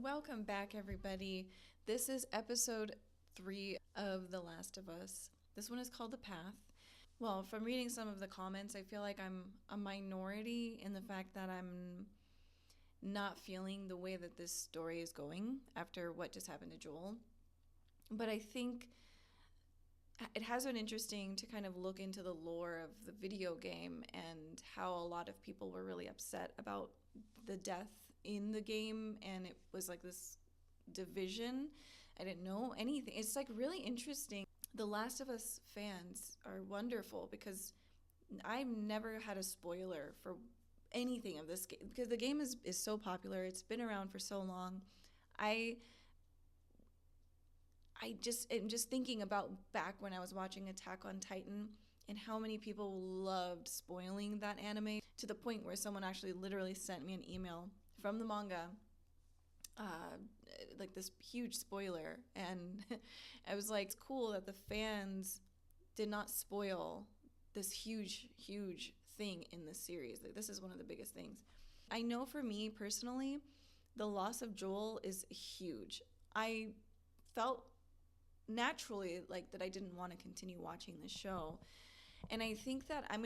Welcome back, everybody. This is episode 3 of The Last of Us. This one is called The Path. Well, from reading some of the comments, I feel like I'm a minority in the fact that I'm not feeling the way that this story is going after what just happened to Joel. But I think it has been interesting to kind of look into the lore of the video game and how a lot of people were really upset about the death in the game, and it was like this division. I didn't know anything. It's like really interesting. The Last of Us fans are wonderful because I've never had a spoiler for anything of this game because the game is so popular. It's been around for so long. I'm just thinking about back when I was watching Attack on Titan and how many people loved spoiling that anime to the point where someone actually literally sent me an email from the manga, like this huge spoiler. And I was like, it's cool that the fans did not spoil this huge thing in this series. Like, this is one of the biggest things. I know for me personally, the loss of Joel is huge. I felt naturally like that I didn't want to continue watching the show. And I think that I'm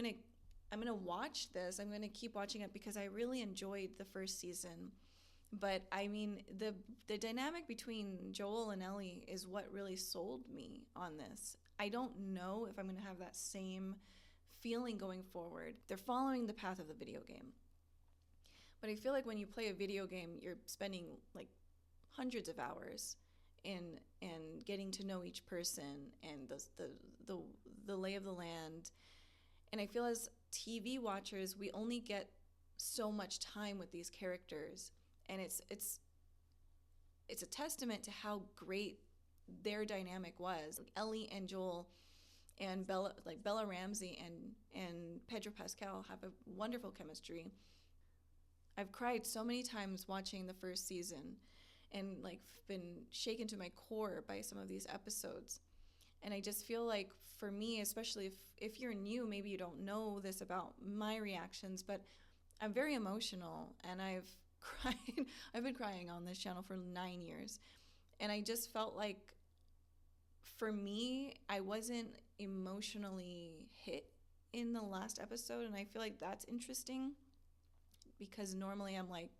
gonna watch this. I'm gonna keep watching it because I really enjoyed the first season. But I mean, the dynamic between Joel and Ellie is what really sold me on this. I don't know if I'm gonna have that same feeling going forward. They're following the path of the video game. But I feel like when you play a video game, you're spending like hundreds of hours in getting to know each person and the lay of the land. And I feel as TV watchers, we only get so much time with these characters, and it's a testament to how great their dynamic was. Like Ellie and Joel and Bella Ramsey and Pedro Pascal have a wonderful chemistry. I've cried so many times watching the first season and like been shaken to my core by some of these episodes. And I just feel like for me, especially if you're new, maybe you don't know this about my reactions, but I'm very emotional and I've cried. I've been crying on this channel for 9 years. And I just felt like for me, I wasn't emotionally hit in the last episode. And I feel like that's interesting because normally I'm like,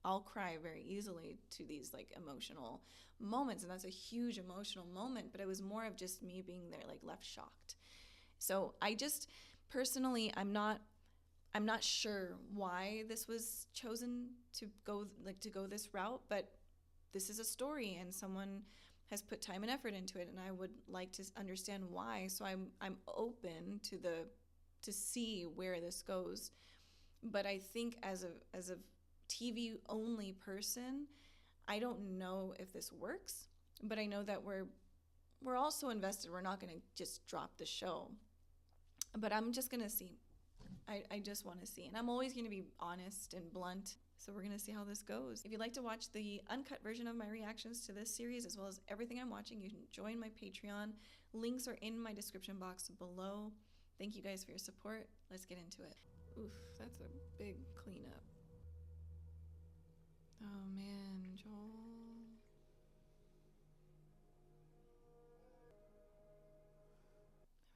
I'll cry very easily to these like emotional moments, and that's a huge emotional moment, but it was more of just me being there like left shocked. So I just personally I'm not sure why this was chosen to go this route, but this is a story and someone has put time and effort into it, and I would like to understand why. So I'm open to see where this goes. But I think as a TV only person, I don't know if this works, but I know that we're also invested. We're not going to just drop the show, but I'm just going to see. I just want to see, and I'm always going to be honest and blunt. So we're going to see how this goes. If you'd like to watch the uncut version of my reactions to this series, as well as everything I'm watching, you can join my Patreon. Links are in my description box below. Thank you guys for your support. Let's get into it. Oof, that's a big cleanup. Oh man, Joel.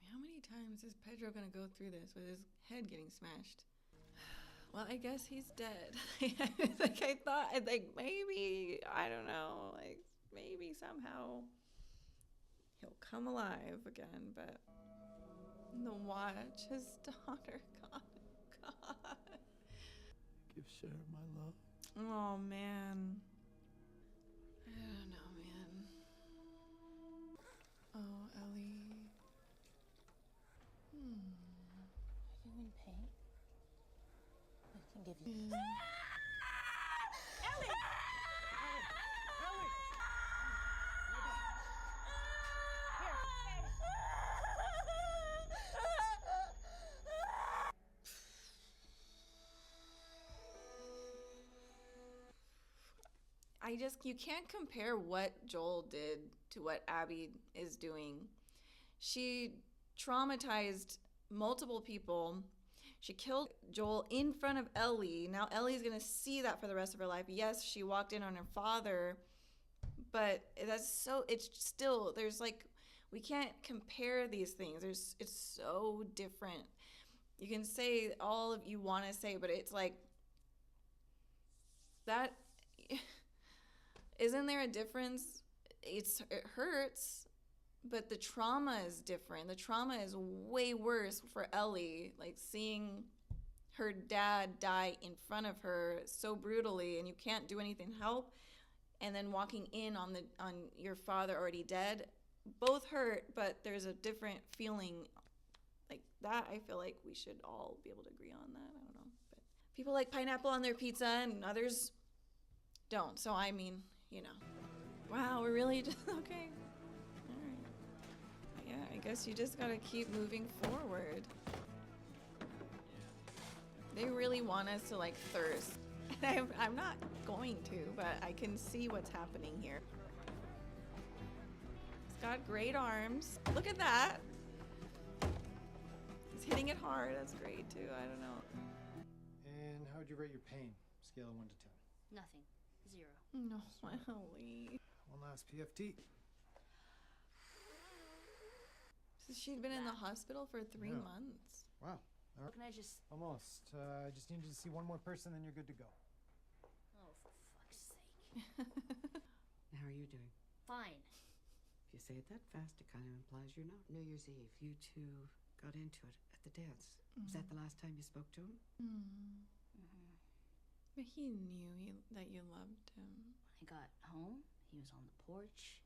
I mean, how many times is Pedro gonna go through this with his head getting smashed? Well, I guess he's dead. Like I thought, like maybe, I don't know, like maybe somehow he'll come alive again, but the watch, his daughter, God. Give Sara my love. Oh man. I don't know, man. Oh, Ellie. Are you in pain? I can give you. Ellie! Ellie! You can't compare what Joel did to what Abby is doing. She traumatized multiple people. She killed Joel in front of Ellie. Now Ellie's going to see that for the rest of her life. Yes, she walked in on her father, but it's still, there's like, we can't compare these things. It's so different. You can say all of you want to say, but it's like, that, isn't there a difference? It hurts, but the trauma is different. The trauma is way worse for Ellie, like seeing her dad die in front of her so brutally, and you can't do anything to help, and then walking in on your father already dead. Both hurt, but there's a different feeling like that. I feel like we should all be able to agree on that. I don't know, but people like pineapple on their pizza and others don't. So I mean, wow, we're really just okay. All right. Yeah, I guess you just gotta keep moving forward. They really want us to like thirst. I'm not going to, but I can see what's happening here. He's got great arms. Look at that. He's hitting it hard. That's great too. I don't know. And how would you rate your pain? Scale of 1 to 10. Nothing. 0. No, Ellie. One last PFT. So she'd been in the hospital for 3 Yeah. months. Wow. All right. Can I just... Almost. I just need you to see one more person, then you're good to go. Oh, for fuck's sake. How are you doing? Fine. If you say it that fast, it kind of implies you're not. New Year's Eve, you two got into it at the dance. Was that the last time you spoke to him? But he knew that you loved him. When I got home, he was on the porch.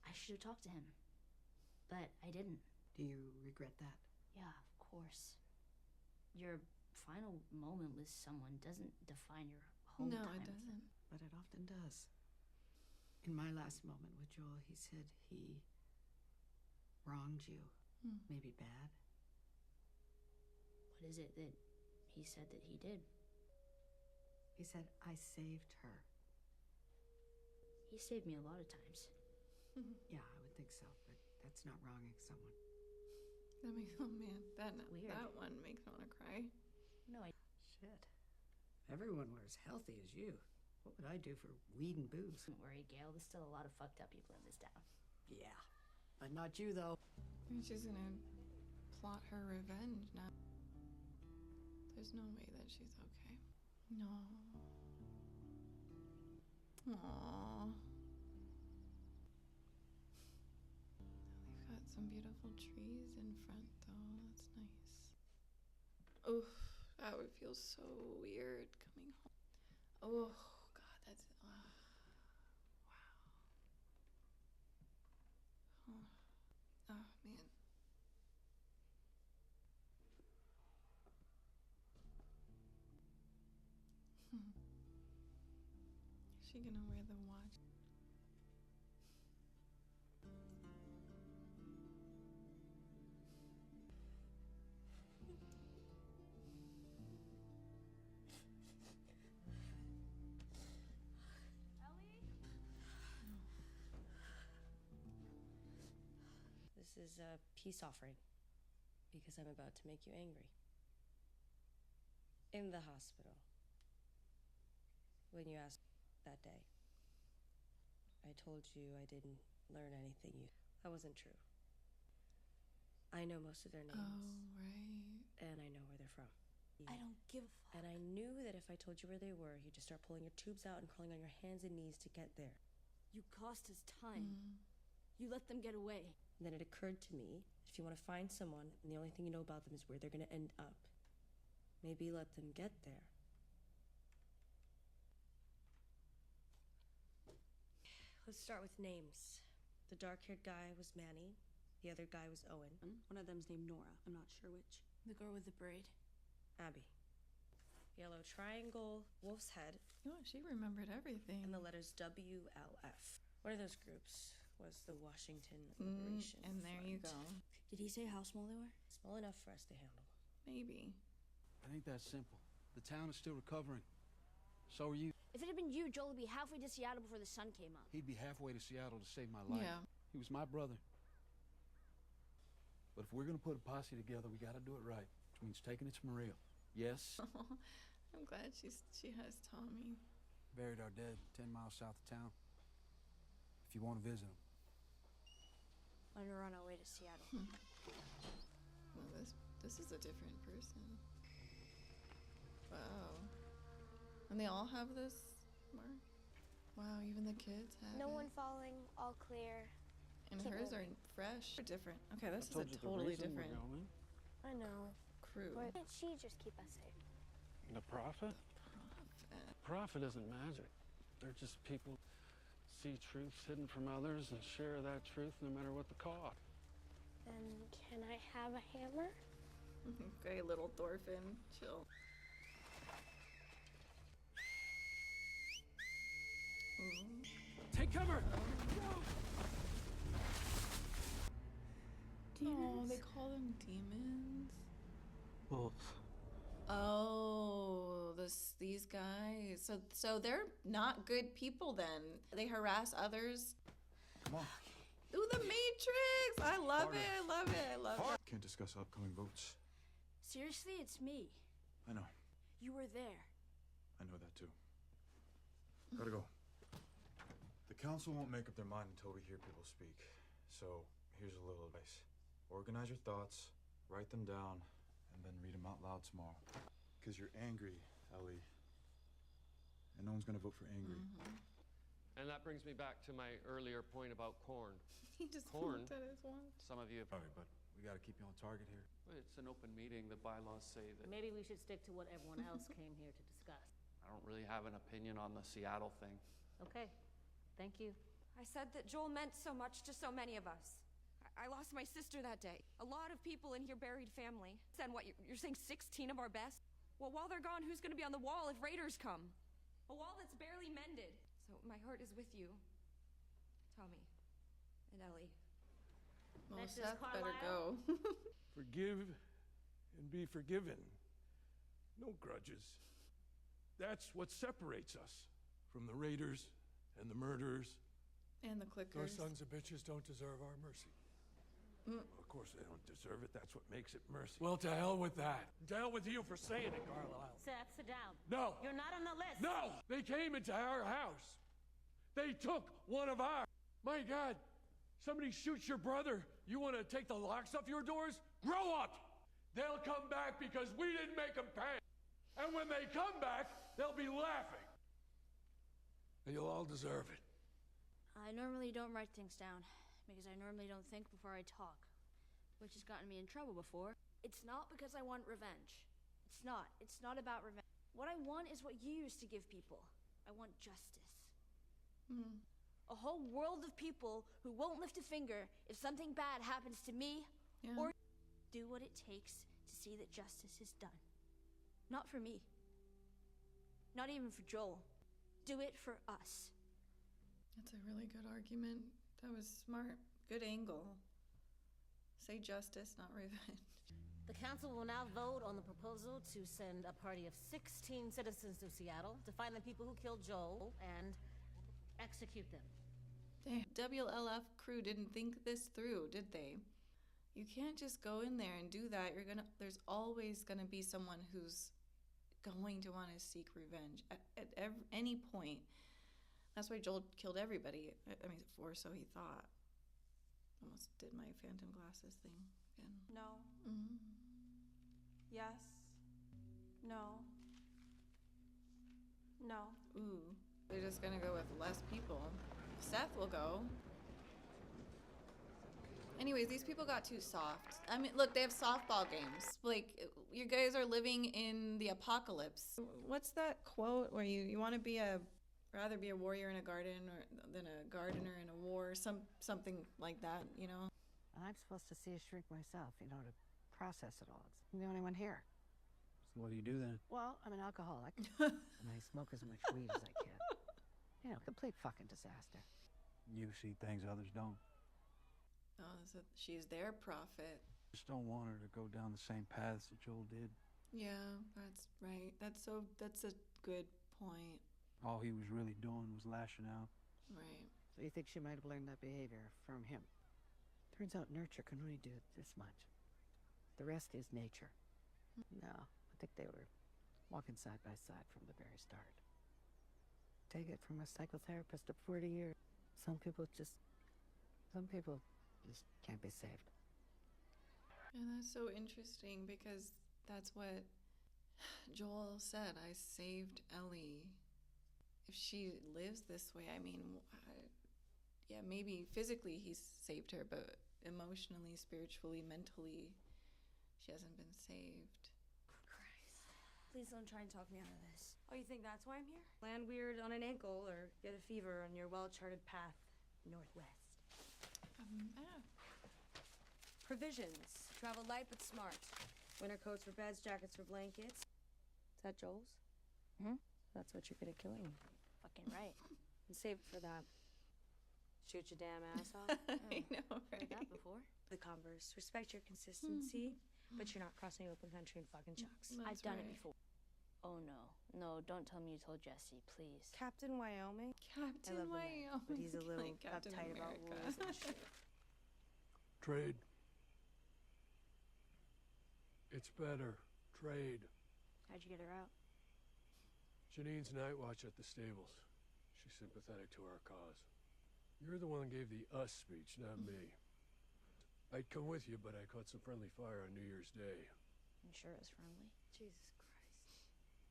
I should have talked to him. But I didn't. Do you regret that? Yeah, of course. Your final moment with someone doesn't define your whole No, time. it doesn't. But it often does. In my last moment with Joel, he said he wronged you. Maybe bad. What is it that he said that he did? He said, I saved her. He saved me a lot of times. Yeah, I would think so, but that's not wronging someone. That makes, oh man, Weird. that one makes me want to cry. No, Shit. If everyone were as healthy as you, what would I do for weed and booze? don't worry, Gail. There's still a lot of fucked up people in this town. Yeah. But not you, though. She's gonna plot her revenge now. There's no way that she's okay. No. Aww. They've got some beautiful trees in front, though. That's nice. Oof, that would feel so weird coming home. Oh, God, that's. Wow. Oh, man. Is she gonna wear the watch? This is a peace offering because I'm about to make you angry. In the hospital, when you asked that day, I told you I didn't learn anything. That wasn't true. I know most of their names. Oh, right. And I know where they're from. I don't give a fuck. And I knew that if I told you where they were, you'd just start pulling your tubes out and crawling on your hands and knees to get there. You cost us time. You let them get away. And then it occurred to me, if you want to find someone and the only thing you know about them is where they're going to end up, maybe let them get there. Let's start with names. The dark-haired guy was Manny. The other guy was Owen. One of them's named Nora. I'm not sure which. The girl with the braid. Abby. Yellow triangle, wolf's head, Oh, she remembered everything. and the letters WLF. One of those groups was the Washington Liberation And there you Front. go. Did he say how small they were? Small enough for us to handle. Maybe. It ain't that simple. The town is still recovering. So are you. If it had been you, Joel would be halfway to Seattle before the sun came up. He'd be halfway to Seattle to save my life. Yeah. He was my brother. But if we're gonna put a posse together, we gotta do it right. Which means taking it to Maria. Yes. I'm glad she has Tommy. Buried our dead 10 miles south of town. If you want to visit them. When we're on our way to Seattle. Well, this is a different person. Wow. And they all have this mark? Wow, even the kids have No it. one falling, all clear. And Keep hers moving. are fresh. They're different. Okay, this is I a told you the totally reason we're different going. I know. crew. Why can't she just keep us safe? The prophet? Prophet isn't magic. They're just people see truths hidden from others and share that truth no matter what the cost. And can I have a hammer? Okay, little Thorfinn, chill. Take cover! Oh, they call them demons. Wolves. Oh, these guys. So they're not good people then. They harass others. Come on. Ooh, the Matrix! I love it. I love it. I love it. Can't discuss upcoming votes. Seriously, it's me. I know. You were there. I know that too. Gotta go. The council won't make up their mind until we hear people speak. So here's a little advice. Organize your thoughts, write them down, and then read them out loud tomorrow. Because you're angry, Ellie. And no one's gonna vote for angry. And that brings me back to my earlier point about corn. He just Corn. looked at his watch. Some of you have... Sorry, but we gotta keep you on target here. It's an open meeting. The bylaws say that... Maybe we should stick to what everyone else came here to discuss. I don't really have an opinion on the Seattle thing. Okay, thank you. I said that Joel meant so much to so many of us. I lost my sister that day. A lot of people in here buried family. And what, you're saying 16 of our best? Well, while they're gone, who's gonna be on the wall if raiders come? A wall that's barely mended. So my heart is with you, Tommy and Ellie. Well, Next is Seth better Carlisle. go. Forgive and be forgiven. No grudges. That's what separates us from the raiders and the murderers. And the clickers. Those sons of bitches don't deserve our mercy. Well, of course they don't deserve it. That's what makes it mercy. Well, to hell with that. To hell with you for saying it, Carlisle. Seth, sit down. No. You're not on the list. No! They came into our house. They took one of ours. My God, somebody shoots your brother. You want to take the locks off your doors? Grow up! They'll come back because we didn't make them pay. And when they come back, they'll be laughing. And you'll all deserve it. I normally don't write things down because I normally don't think before I talk, which has gotten me in trouble before. It's not because I want revenge. It's not. It's not about revenge. What I want is what you used to give people. I want justice. A whole world of people who won't lift a finger if something bad happens to me or do what it takes to see that justice is done. Not for me. Not even for Joel. Do it for us. That's a really good argument. That was smart. Good angle. Say justice, not revenge. The council will now vote on the proposal to send a party of 16 citizens to Seattle to find the people who killed Joel and execute them. Damn. WLF crew didn't think this through, did they? You can't just go in there and do that. There's always gonna be someone who's going to want to seek revenge at any point. That's why Joel killed everybody. I mean, or so he thought. Almost did my phantom glasses thing again. No. Yes. No. No. Ooh. They're just gonna go with less people. Seth will go. Anyways, these people got too soft. I mean, look, they have softball games. Like, you guys are living in the apocalypse. What's that quote where you want to rather be a warrior in a garden than a gardener in a war? Something like that, you know? I'm supposed to see a shrink myself, to process it all. I'm the only one here. So what do you do then? Well, I'm an alcoholic, and I smoke as much weed as I can. Complete fucking disaster. You see things others don't. Oh, she's their prophet. Just don't want her to go down the same paths that Joel did. Yeah, that's right. That's a good point. All he was really doing was lashing out. Right. So you think she might have learned that behavior from him? Turns out nurture can only do this much. The rest is nature. No, but think they were walking side by side from the very start. Take it from a psychotherapist of 40 years. Some people just can't be saved. And that's so interesting because that's what Joel said. I saved Ellie. If she lives this way, I mean, yeah, maybe physically he's saved her, but emotionally, spiritually, mentally, she hasn't been saved. Christ. Please don't try and talk me out of this. Oh, you think that's why I'm here? Land weird on an ankle or get a fever on your well-charted path northwest. Provisions. Travel light but smart. Winter coats for beds, jackets for blankets. Is that Joel's? That's what you're good at killing. Fucking right. And save it for that. Shoot your damn ass off. I know, right? Heard that before. The Converse. Respect your consistency, but you're not crossing open country in fucking chucks. I've done it before. Oh no. No, don't tell me you told Jesse, please. Captain Wyoming? Captain I love the man, Wyoming. but he's a little Like Captain uptight about America. rules and shit. Trade. It's better. Trade. How'd you get her out? Janine's night watch at the stables. She's sympathetic to our cause. You're the one who gave the us speech, not me. I'd come with you, but I caught some friendly fire on New Year's Day. I'm sure it was friendly. Jesus Christ.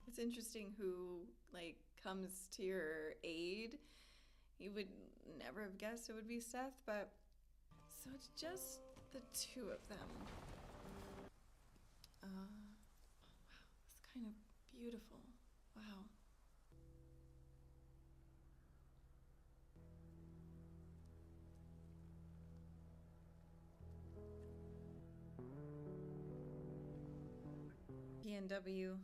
It's interesting who, like, comes to your aid. You would never have guessed it would be Seth, but so it's just the two of them. Wow, it's kind of beautiful. Wow. PNW,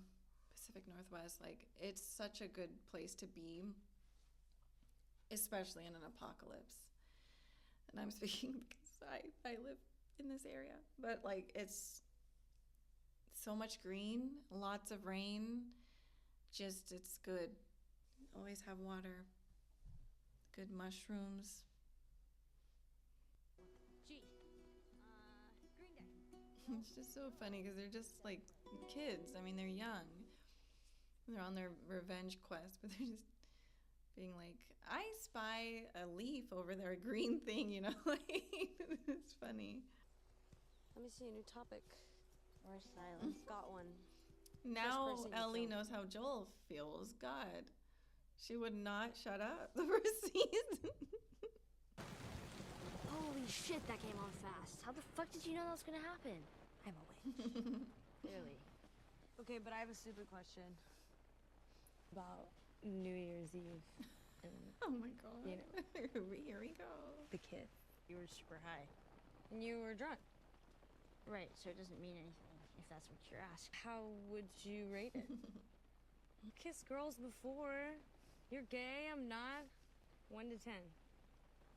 Pacific Northwest, like, it's such a good place to be, especially in an apocalypse. And I'm speaking because I live in this area, but like, it's so much green, lots of rain, just, it's good. Always have water, good mushrooms. Gee, Green Day. It's just so funny because they're just like kids. I mean, they're young. They're on their revenge quest, but they're just being like, I spy a leaf over there, a green thing, you know? Like, it's funny. Let me see a new topic. Or silence. Got one. Now person you Ellie killed. knows how Joel feels. God, she would not shut up the first season. Holy shit, that came on fast. How the fuck did you know that was gonna happen? I'm a witch. Clearly. Okay, but I have a stupid question about New Year's Eve and Oh my God. You know. Here we go. the kid. You were super high. And you were drunk. Right, so it doesn't mean anything, if that's what you're asking. How would you rate it? Kissed girls before. You're gay, I'm not. 1 to 10.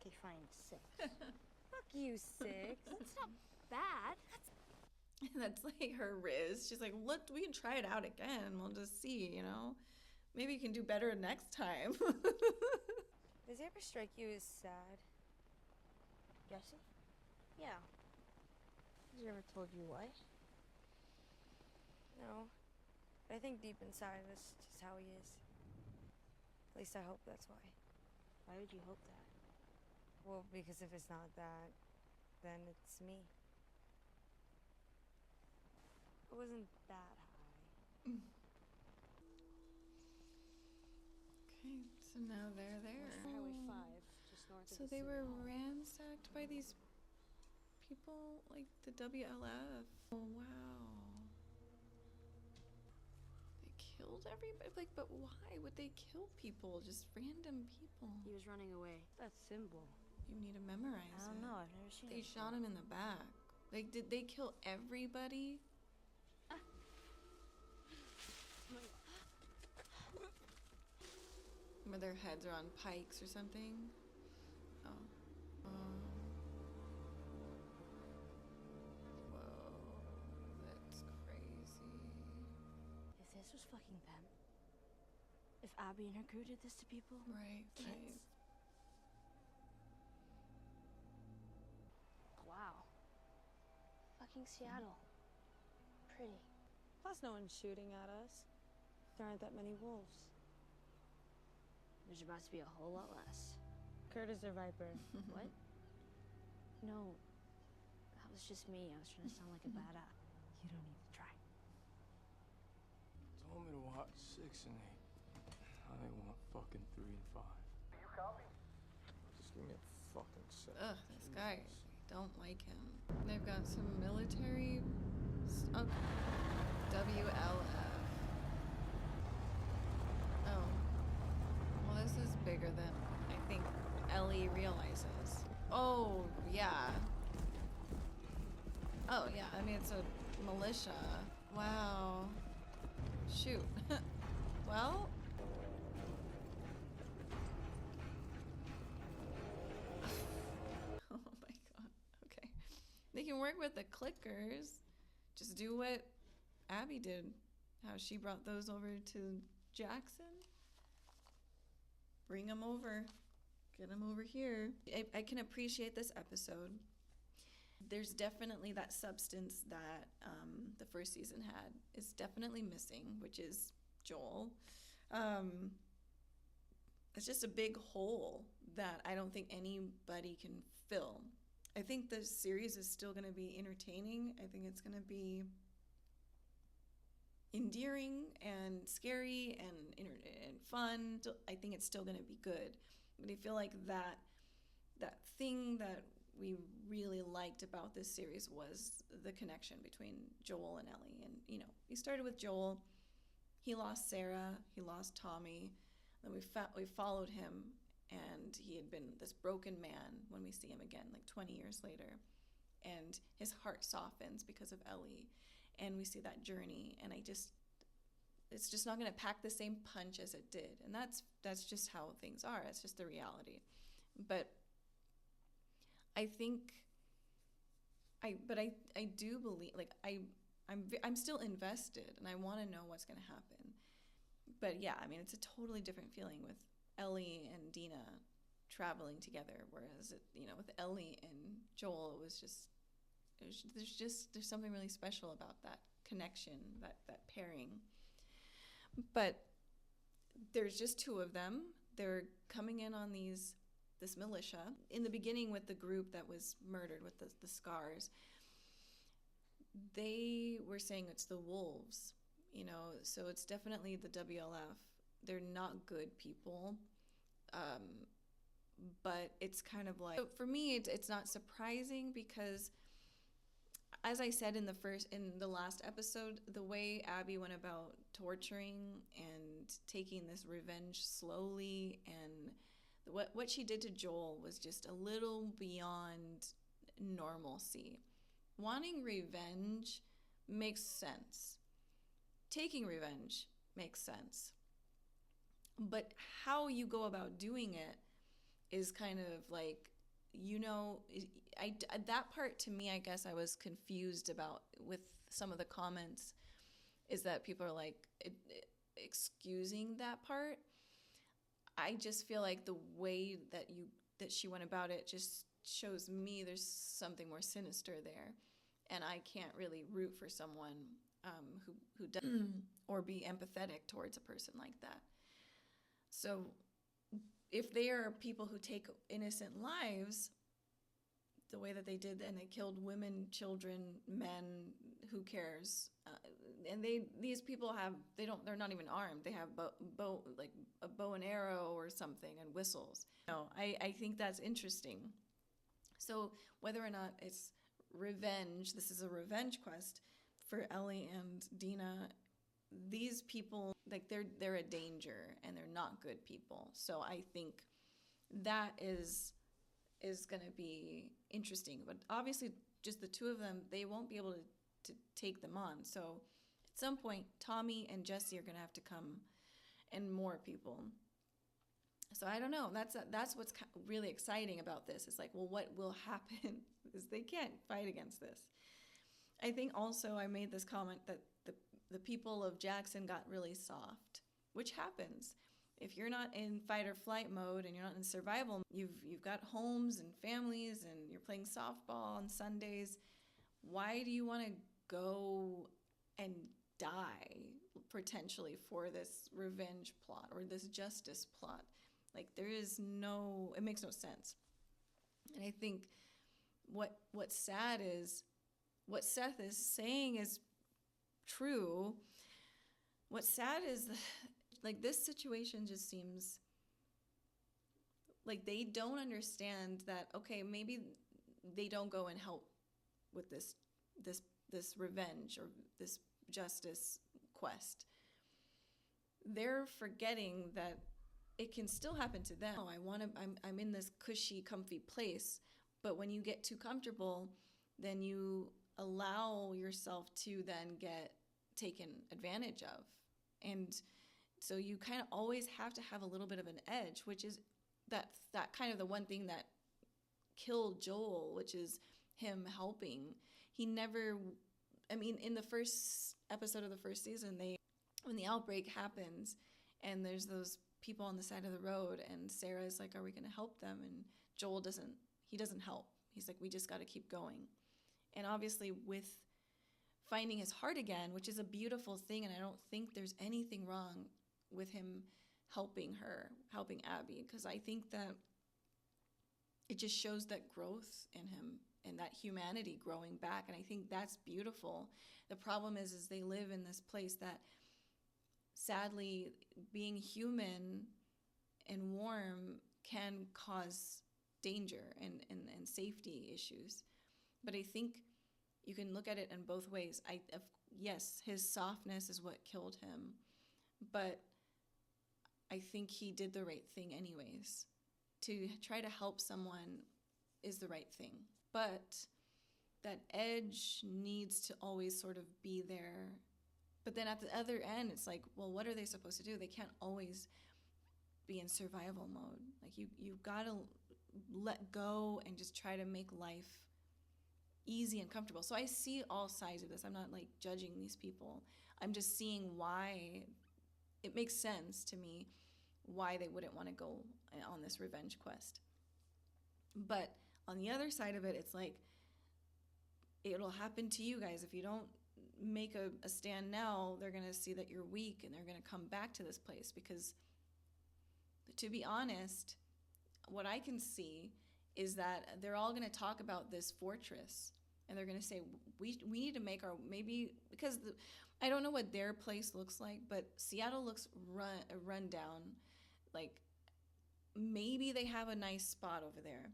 Okay, fine, 6. Fuck you, 6. That's not bad. That's like her riz. She's like, look, we can try it out again. We'll just see, you know? Maybe you can do better next time. Does it ever strike you as sad? Jesse? Yeah. Has he ever told you why? No. But I think deep inside that's just how he is. At least I hope that's why. Why would you hope that? Well, because if it's not that, then it's me. I wasn't that high. Okay, so now they're there. Highway 5, just north of So the they city were hall. ransacked by these people, like the WLF. Oh, wow. They killed everybody? Like, but why would they kill people? Just random people. He was running away. That symbol. You need to memorize I don't it. know, I've never seen They it. shot him in the back. Like, did they kill everybody? Where their heads are on pikes or something? Oh. Whoa. That's crazy. If this was fucking them, if Abby and her crew did this to people, Right, kids. right. Wow. Fucking Seattle. Pretty. Plus, no one's shooting at us. There aren't that many wolves. There's about to be a whole lot less. Curtis or Viper? What? No. That was just me. I was trying to sound like a badass. You don't need to try. Told me to watch 6 and 8. I want fucking 3 and 5. You copy? Just give me a fucking second. Ugh, this guy. Don't like him. They've got some military. Okay. WLF. Oh. Well, this is bigger than I think Ellie realizes. Oh, yeah. Oh, yeah. I mean, it's a militia. Wow. Shoot. Well. Oh my god. Okay. They can work with the clickers. Just do what Abby did. How she brought those over to Jackson. Bring them over. Get them over here. I can appreciate this episode. There's definitely that substance that the first season had is definitely missing, which is Joel. It's just a big hole that I don't think anybody can fill. I think the series is still going to be entertaining. I think it's going to be endearing and scary and fun. I think it's still going to be good. But I feel like that thing that we really liked about this series was the connection between Joel and Ellie. And, you know, we started with Joel. He lost Sara. He lost Tommy. Then we followed him, and he had been this broken man when we see him again, like 20 years later. And his heart softens because of Ellie. And we see that journey. And it's just not going to pack the same punch as it did. And that's just how things are. It's just the reality. But I think, I do believe, like, I'm still invested, and I want to know what's going to happen. But yeah, I mean, it's a totally different feeling with Ellie and Dina traveling together, whereas with Ellie and Joel, there's something really special about that connection, that pairing. But there's just two of them. They're coming in on this militia. In the beginning, with the group that was murdered with the scars, they were saying it's the wolves, so it's definitely the WLF. They're not good people. But it's kind of like, so for me, it's not surprising because, as I said in the last episode, the way Abby went about torturing and taking this revenge slowly, and what she did to Joel was just a little beyond normalcy. Wanting revenge makes sense. Taking revenge makes sense. But how you go about doing it is kind of like, that part to me, I guess I was confused about with some of the comments, is that people are like excusing that part. I just feel like the way that she went about it just shows me there's something more sinister there, and I can't really root for someone who does or be empathetic towards a person like that. So if they are people who take innocent lives the way that they did, and they killed women, children, men, who cares? And these people they're not even armed. They have like a bow and arrow or something, and whistles. I think that's interesting. So whether or not it's revenge, this is a revenge quest for Ellie and Dina. These people, like, they're a danger, and they're not good people. So I think that is going to be interesting. But obviously, just the two of them, they won't be able to take them on. So at some point, Tommy and Jesse are going to have to come, and more people. So I don't know. That's what's really exciting about this. It's like, well, what will happen? Because they can't fight against this. I think also I made this comment that the people of Jackson got really soft, which happens. If you're not in fight or flight mode and you're not in survival, you've got homes and families, and you're playing softball on Sundays. Why do you want to go and die potentially for this revenge plot or this justice plot. Like there is no, it makes no sense. And I think what's sad is what Seth is saying is true. What's sad is like this situation just seems like they don't understand that, okay, maybe they don't go and help with this revenge or this justice quest. They're forgetting that it can still happen to them. Oh, I'm in this cushy, comfy place, but when you get too comfortable, then you allow yourself to then get taken advantage of. And so you kind of always have to have a little bit of an edge, which is that kind of the one thing that killed Joel, which is him helping. He never, I mean, in the first episode of the first season, when the outbreak happens and there's those people on the side of the road and Sarah's like, are we going to help them? And Joel doesn't help. He's like, we just got to keep going. And obviously with finding his heart again, which is a beautiful thing, and I don't think there's anything wrong with him helping Abby, because I think that it just shows that growth in him and that humanity growing back, and I think that's beautiful. The problem is they live in this place that sadly being human and warm can cause danger and safety issues. But I think you can look at it in both ways. Yes, his softness is what killed him, but I think he did the right thing anyways. To try to help someone is the right thing. But that edge needs to always sort of be there. But then at the other end, it's like, well, what are they supposed to do? They can't always be in survival mode. Like you've got to let go and just try to make life easy and comfortable. So I see all sides of this. I'm not like judging these people. I'm just seeing why it makes sense to me why they wouldn't want to go on this revenge quest. But on the other side of it, it's like it'll happen to you guys. If you don't make a stand now, they're going to see that you're weak and they're going to come back to this place. Because to be honest, what I can see is that they're all going to talk about this fortress and they're going to say, we need to make our, maybe, because I don't know what their place looks like, but Seattle looks run down. Like maybe they have a nice spot over there,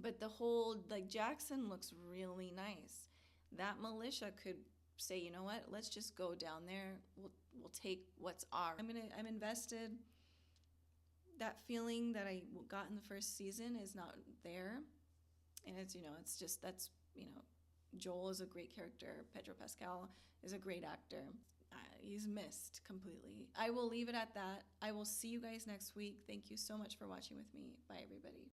but the whole, like Jackson looks really nice. That militia could say, you know what, let's just go down there. We'll take what's ours. I'm invested. That feeling that I got in the first season is not there. And it's, it's just, that's, Joel is a great character. Pedro Pascal is a great actor. He's missed completely. I will leave it at that. I will see you guys next week. Thank you so much for watching with me. Bye, everybody.